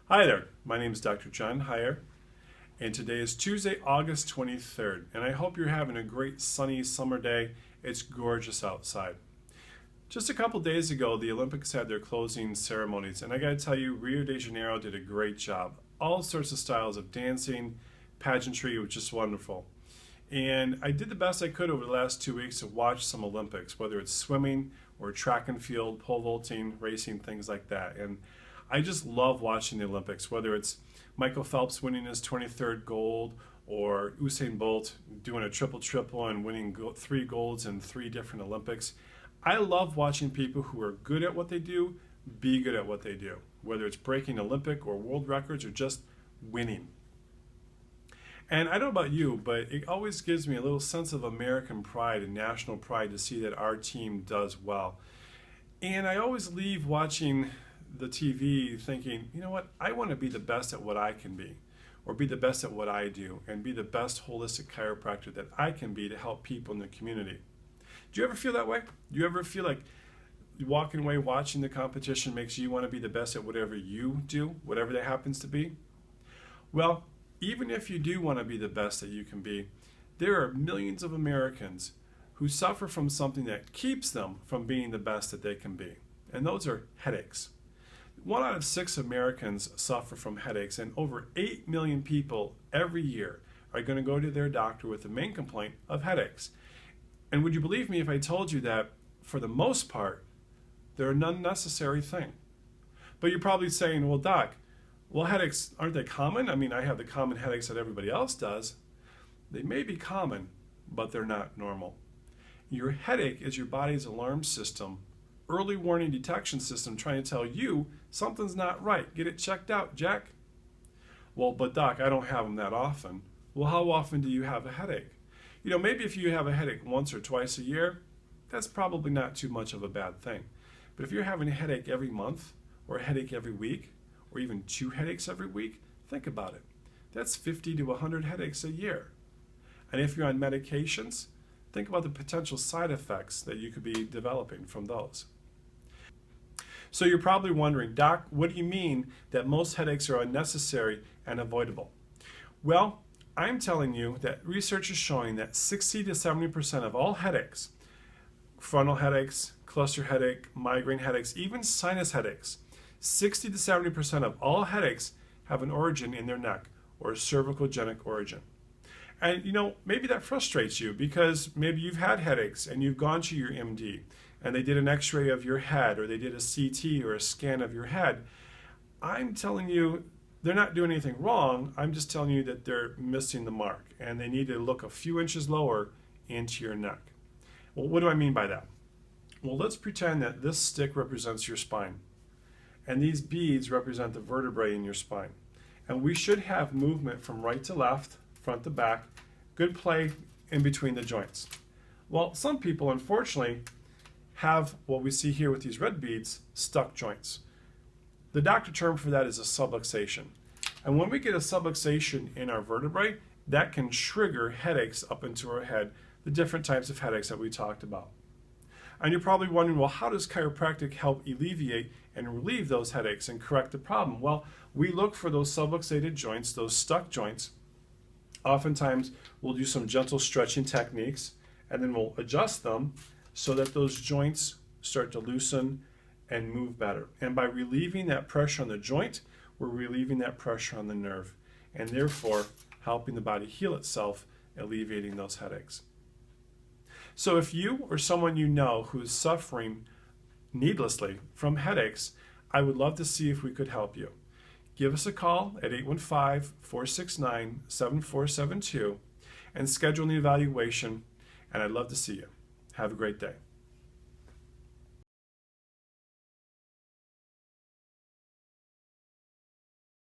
Hi there, my name is Dr. Jon K, and today is Tuesday, August 23rd, and I hope you're having a great sunny summer day. It's gorgeous outside. Just a couple days ago, the Olympics had their closing ceremonies, and I gotta tell you, Rio de Janeiro did a great job. All sorts of styles of dancing, pageantry, it was just wonderful. And I did the best I could over the last 2 weeks to watch some Olympics, whether it's swimming or track and field, pole vaulting, racing, things like that. And I just love watching the Olympics, whether it's Michael Phelps winning his 23rd gold or Usain Bolt doing a triple and winning 3 golds in 3 different Olympics. I love watching people who are good at what they do be good at what they do, whether it's breaking Olympic or world records or just winning. And I don't know about you, but it always gives me a little sense of American pride and national pride to see that our team does well. And I always leave watching the TV thinking, you know what, I want to be the best at what I can be, or be the best at what I do, and be the best holistic chiropractor that I can be to help people in the community. Do you ever feel that way? Do you ever feel like walking away watching the competition makes you want to be the best at whatever you do, whatever that happens to be? Well, even if you do want to be the best that you can be, there are millions of Americans who suffer from something that keeps them from being the best that they can be, and those are headaches. 1 out of 6 Americans suffer from headaches, and over 8 million people every year are going to go to their doctor with the main complaint of headaches. And would you believe me if I told you that, for the most part, they're an unnecessary thing? But you're probably saying, well, Doc, headaches, aren't they common? I mean, I have the common headaches that everybody else does. They may be common, but they're not normal. Your headache is your body's alarm system, early warning detection system, trying to tell you something's not right. Get it checked out, Jack. Well, but Doc, I don't have them that often. Well, how often do you have a headache? You know, maybe if you have a headache once or twice a year, that's probably not too much of a bad thing. But if you're having a headache every month, or a headache every week, or even 2 headaches every week, think about it. That's 50 to 100 headaches a year. And if you're on medications, think about the potential side effects that you could be developing from those. So you're probably wondering, Doc, what do you mean that most headaches are unnecessary and avoidable? Well, I'm telling you that research is showing that 60 to 70% of all headaches, frontal headaches, cluster headache, migraine headaches, even sinus headaches, 60 to 70% of all headaches have an origin in their neck, or a cervicogenic origin. And you know, maybe that frustrates you because maybe you've had headaches and you've gone to your MD and they did an x-ray of your head, or they did a CT or a scan of your head. I'm telling you, they're not doing anything wrong. I'm just telling you that they're missing the mark and they need to look a few inches lower into your neck. Well, what do I mean by that? Well, let's pretend that this stick represents your spine and these beads represent the vertebrae in your spine. And we should have movement from right to left, front to back, good play in between the joints. Well, some people, unfortunately, have what we see here with these red beads, stuck joints. The doctor term for that is a subluxation. And when we get a subluxation in our vertebrae, that can trigger headaches up into our head, the different types of headaches that we talked about. And you're probably wondering, well, how does chiropractic help alleviate and relieve those headaches and correct the problem? Well, we look for those subluxated joints, those stuck joints. Oftentimes, we'll do some gentle stretching techniques, and then we'll adjust them so that those joints start to loosen and move better. And by relieving that pressure on the joint, we're relieving that pressure on the nerve, and therefore helping the body heal itself, alleviating those headaches. So if you or someone you know who is suffering needlessly from headaches, I would love to see if we could help you. Give us a call at 815-469-7472 and schedule an evaluation, and I'd love to see you. Have a great day.